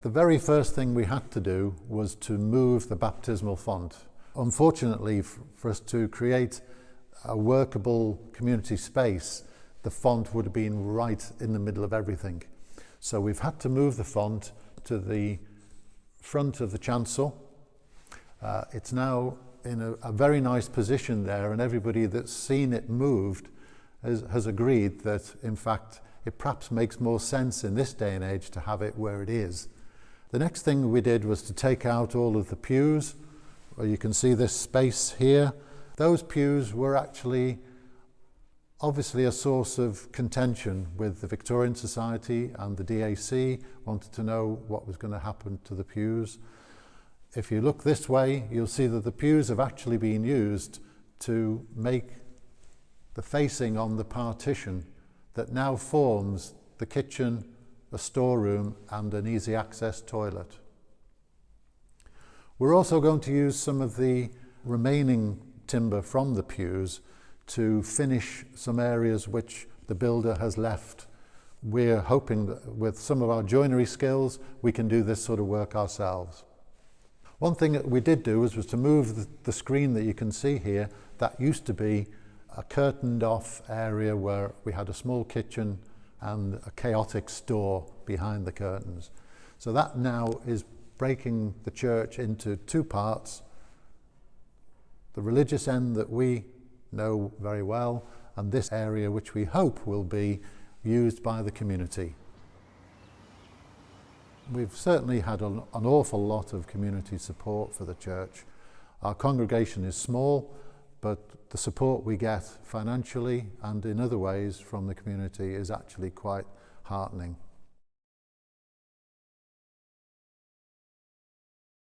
The very first thing we had to do was to move the baptismal font. Unfortunately, for us to create a workable community space, the font would have been right in the middle of everything. So we've had to move the font to the front of the chancel. It's now in a very nice position there, and everybody that's seen it moved has agreed that, in fact, it perhaps makes more sense in this day and age to have it where it is. The next thing we did was to take out all of the pews. Well, you can see this space here. Those pews were actually obviously a source of contention with the Victorian Society, and the DAC wanted to know what was going to happen to the pews. If you look this way, you'll see that the pews have actually been used to make the facing on the partition that now forms the kitchen, a storeroom and an easy access toilet. We're also going to use some of the remaining timber from the pews to finish some areas which the builder has left. We're hoping that with some of our joinery skills we can do this sort of work ourselves. One thing that we did do was to move the screen that you can see here. That used to be a curtained off area where we had a small kitchen and a chaotic store behind the curtains. So that now is breaking the church into two parts: the religious end that we know very well, and this area which we hope will be used by the community. We've certainly had an awful lot of community support for the church. Our congregation is small, but the support we get financially and in other ways from the community is actually quite heartening.